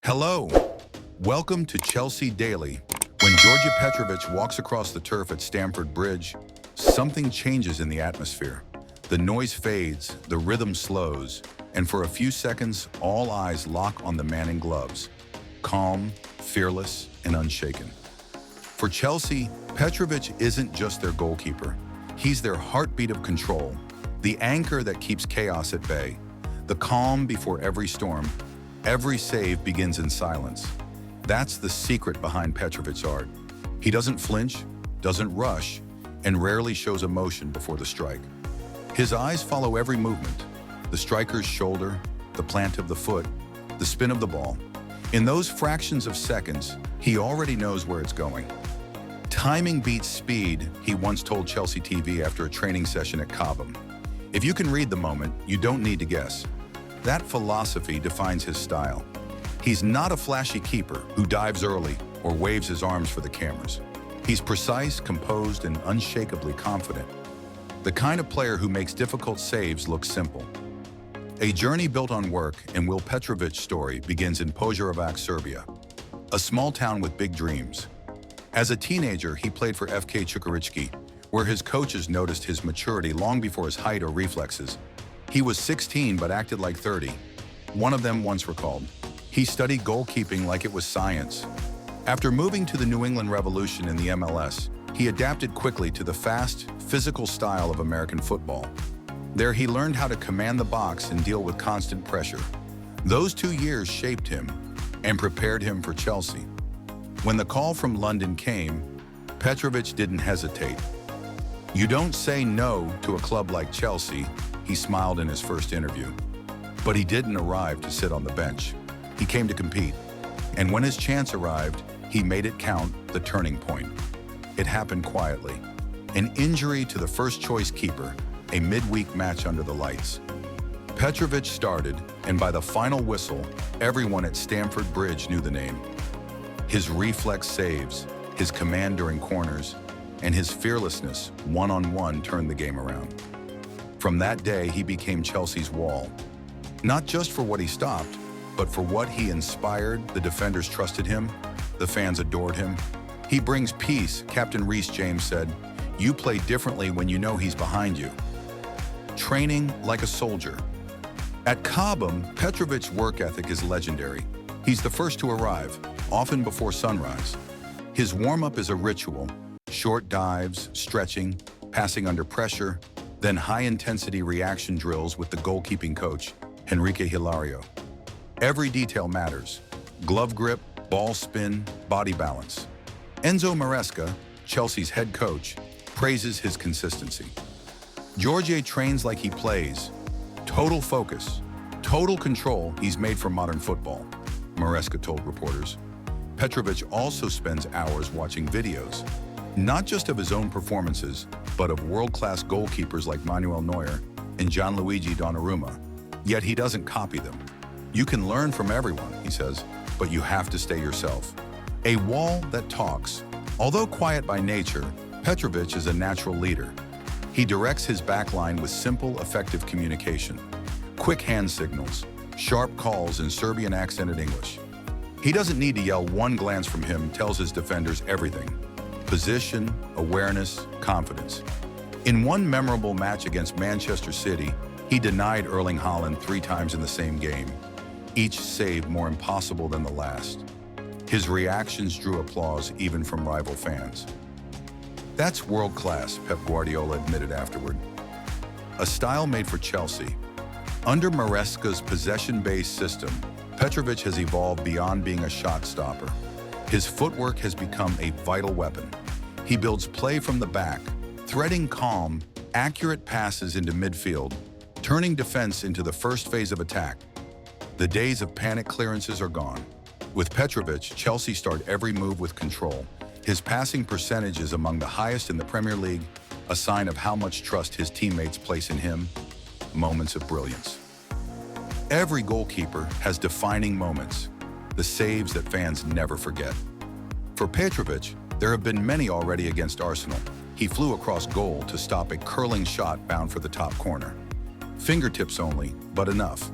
Hello, welcome to Chelsea Daily. When Djordje Petrović walks across the turf at Stamford Bridge, something changes in the atmosphere. The noise fades, the rhythm slows, and for a few seconds, all eyes lock on the man in gloves. Calm, fearless, and unshaken. For Chelsea, Petrović isn't just their goalkeeper. He's their heartbeat of control, the anchor that keeps chaos at bay, the calm before every storm. Every save begins in silence. That's the secret behind Petrovic's art. He doesn't flinch, doesn't rush, and rarely shows emotion before the strike. His eyes follow every movement, the striker's shoulder, the plant of the foot, the spin of the ball. In those fractions of seconds, he already knows where it's going. Timing beats speed, he once told Chelsea TV after a training session at Cobham. If you can read the moment, you don't need to guess. That philosophy defines his style. He's not a flashy keeper who dives early or waves his arms for the cameras. He's precise, composed, and unshakably confident. The kind of player who makes difficult saves look simple. A journey built on work and Will Petrovic's story begins in Požarevac, Serbia, a small town with big dreams. As a teenager, he played for FK Čukarički, where his coaches noticed his maturity long before his height or reflexes. He was 16 but acted like 30. One of them once recalled, he studied goalkeeping like it was science. After moving to the New England Revolution in the MLS, he adapted quickly to the fast, physical style of American football. There he learned how to command the box and deal with constant pressure. Those 2 years shaped him and prepared him for Chelsea. When the call from London came, Petrović didn't hesitate. "You don't say no to a club like Chelsea," he smiled in his first interview. But he didn't arrive to sit on the bench. He came to compete. And when his chance arrived, he made it count, the turning point. It happened quietly. An injury to the first-choice keeper, a midweek match under the lights. Petrović started, and by the final whistle, everyone at Stamford Bridge knew the name. His reflex saves, his command during corners, and his fearlessness one-on-one turned the game around. From that day, he became Chelsea's wall. Not just for what he stopped, but for what he inspired. The defenders trusted him, the fans adored him. "He brings peace," Captain Reece James said. "You play differently when you know he's behind you." Training like a soldier. At Cobham, Petrovic's work ethic is legendary. He's the first to arrive, often before sunrise. His warm-up is a ritual: short dives, stretching, passing under pressure, then high-intensity reaction drills with the goalkeeping coach, Enrique Hilario. Every detail matters: glove grip, ball spin, body balance. Enzo Maresca, Chelsea's head coach, praises his consistency. Djordje trains like he plays. Total focus, total control. He's made for modern football, Maresca told reporters. Petrović also spends hours watching videos, not just of his own performances, but of world-class goalkeepers like Manuel Neuer and Gianluigi Donnarumma. Yet he doesn't copy them. "You can learn from everyone," he says, "but you have to stay yourself." A wall that talks. Although quiet by nature, Petrović is a natural leader. He directs his backline with simple, effective communication. Quick hand signals, sharp calls in Serbian accented English. He doesn't need to yell. One glance from him tells his defenders everything: position, awareness, confidence. In one memorable match against Manchester City, he denied Erling Haaland 3 times in the same game, each save more impossible than the last. His reactions drew applause even from rival fans. "That's world-class," Pep Guardiola admitted afterward. A style made for Chelsea. Under Maresca's possession-based system, Petrović has evolved beyond being a shot stopper. His footwork has become a vital weapon. He builds play from the back, threading calm, accurate passes into midfield, turning defense into the first phase of attack. The days of panic clearances are gone. With Petrović, Chelsea start every move with control. His passing percentage is among the highest in the Premier League, a sign of how much trust his teammates place in him. Moments of brilliance. Every goalkeeper has defining moments, the saves that fans never forget. For Petrović, there have been many already against Arsenal. He flew across goal to stop a curling shot bound for the top corner. Fingertips only, but enough.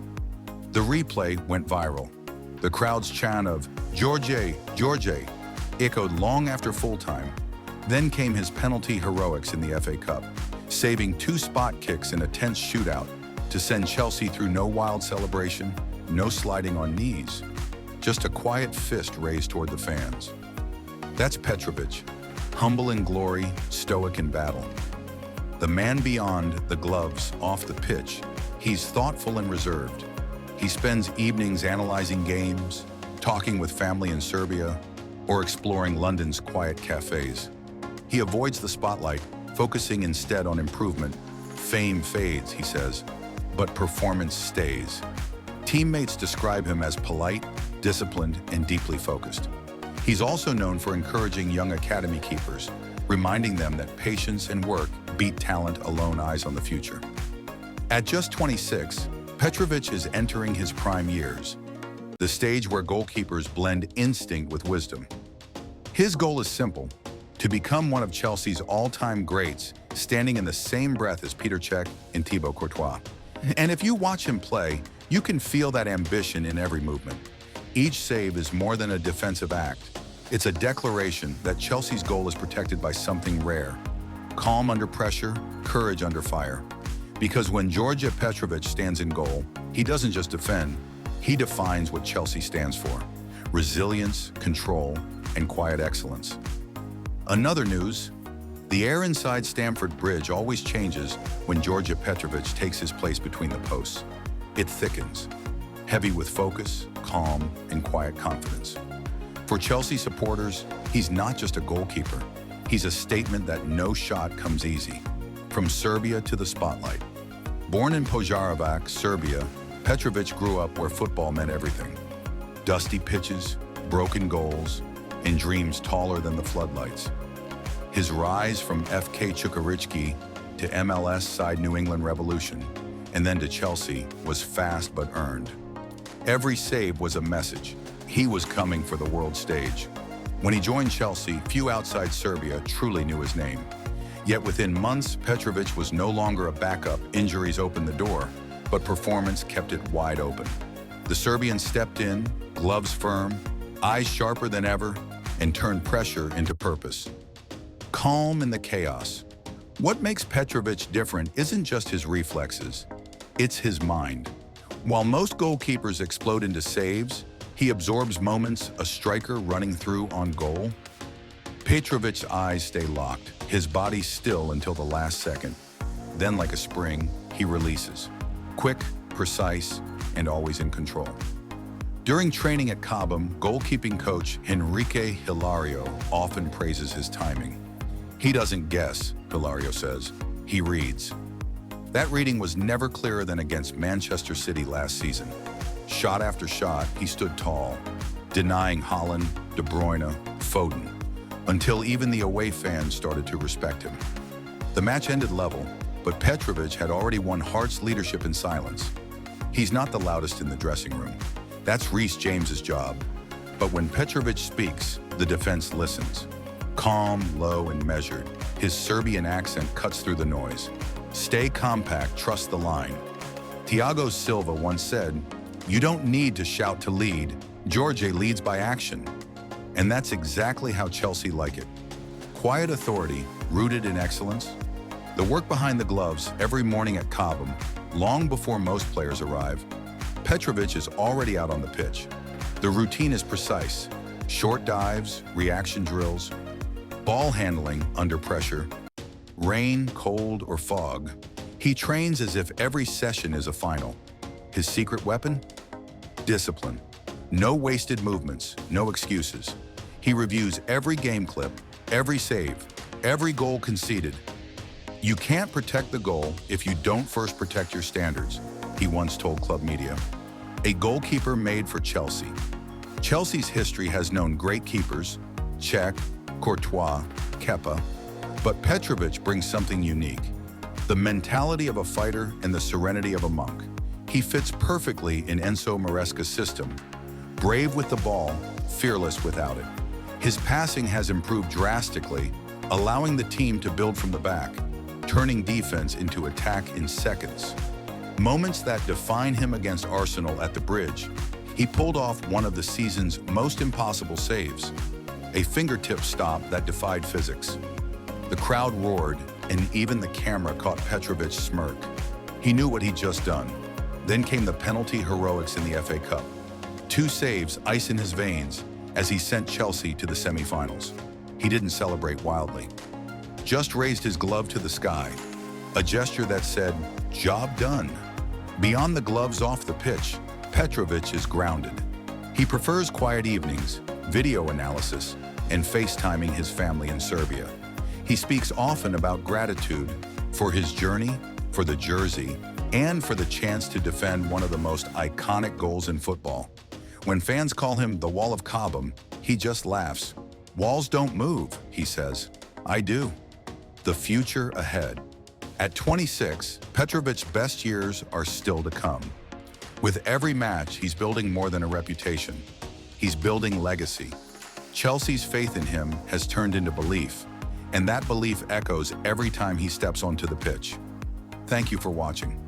The replay went viral. The crowd's chant of "Djordje, Djordje" echoed long after full-time. Then came his penalty heroics in the FA Cup, saving 2 spot kicks in a tense shootout to send Chelsea through no wild celebration, no sliding on knees, just a quiet fist raised toward the fans. That's Petrović, humble in glory, stoic in battle. The man beyond the gloves, off the pitch, he's thoughtful and reserved. He spends evenings analyzing games, talking with family in Serbia, or exploring London's quiet cafes. He avoids the spotlight, focusing instead on improvement. Fame fades, he says, but performance stays. Teammates describe him as polite, disciplined, and deeply focused. He's also known for encouraging young academy keepers, reminding them that patience and work beat talent alone. Eyes on the future. At just 26, Petrović is entering his prime years, the stage where goalkeepers blend instinct with wisdom. His goal is simple: to become one of Chelsea's all-time greats, standing in the same breath as Petrović and Thibaut Courtois. And if you watch him play, you can feel that ambition in every movement. Each save is more than a defensive act. It's a declaration that Chelsea's goal is protected by something rare: calm under pressure, courage under fire. Because when Djordje Petrović stands in goal, he doesn't just defend, he defines what Chelsea stands for: resilience, control, and quiet excellence. Another news: the air inside Stamford Bridge always changes when Djordje Petrović takes his place between the posts. It thickens, heavy with focus, calm, and quiet confidence. For Chelsea supporters, he's not just a goalkeeper. He's a statement that no shot comes easy. From Serbia to the spotlight. Born in Petrović, Serbia, Petrović grew up where football meant everything. Dusty pitches, broken goals, and dreams taller than the floodlights. His rise from FK Čukarički to MLS side New England Revolution, and then to Chelsea, was fast but earned. Every save was a message. He was coming for the world stage. When he joined Chelsea, few outside Serbia truly knew his name. Yet within months, Petrović was no longer a backup. Injuries opened the door, but performance kept it wide open. The Serbian stepped in, gloves firm, eyes sharper than ever, and turned pressure into purpose. Calm in the chaos. What makes Petrović different isn't just his reflexes, it's his mind. While most goalkeepers explode into saves, he absorbs moments a striker running through on goal. Petrovic's eyes stay locked, his body still until the last second. Then, like a spring, he releases. Quick, precise, and always in control. During training at Cobham, goalkeeping coach Enrique Hilario often praises his timing. He doesn't guess, Hilario says, he reads. That reading was never clearer than against Manchester City last season. Shot after shot, he stood tall, denying Haaland, De Bruyne, Foden, until even the away fans started to respect him. The match ended level, but Petrović had already won Hearts' leadership in silence. He's not the loudest in the dressing room. That's Reece James's job. But when Petrović speaks, the defense listens. Calm, low, and measured, his Serbian accent cuts through the noise. Stay compact, trust the line. Thiago Silva once said, "You don't need to shout to lead. Djordje leads by action." And that's exactly how Chelsea like it. Quiet authority, rooted in excellence. The work behind the gloves every morning at Cobham, long before most players arrive. Petrović is already out on the pitch. The routine is precise. Short dives, reaction drills, ball handling under pressure, rain, cold, or fog. He trains as if every session is a final. His secret weapon? Discipline. No wasted movements, no excuses. He reviews every game clip, every save, every goal conceded. You can't protect the goal if you don't first protect your standards, he once told Club Media. A goalkeeper made for Chelsea. Chelsea's history has known great keepers, Cech, Courtois, Kepa, but Petrović brings something unique. The mentality of a fighter and the serenity of a monk. He fits perfectly in Enzo Maresca's system. Brave with the ball, fearless without it. His passing has improved drastically, allowing the team to build from the back, turning defense into attack in seconds. Moments that define him against Arsenal at the Bridge. He pulled off one of the season's most impossible saves, a fingertip stop that defied physics. The crowd roared, and even the camera caught Petrovic's smirk. He knew what he'd just done. Then came the penalty heroics in the FA Cup. 2 saves, ice in his veins, as he sent Chelsea to the semi-finals. He didn't celebrate wildly. Just raised his glove to the sky, a gesture that said, "Job done." Beyond the gloves off the pitch, Petrović is grounded. He prefers quiet evenings, video analysis, and FaceTiming his family in Serbia. He speaks often about gratitude for his journey, for the jersey, and for the chance to defend one of the most iconic goals in football. When fans call him the Wall of Cobham, he just laughs. "Walls don't move," he says. "I do." The future ahead. At 26, Petrovic's best years are still to come. With every match, he's building more than a reputation. He's building legacy. Chelsea's faith in him has turned into belief, and that belief echoes every time he steps onto the pitch. Thank you for watching.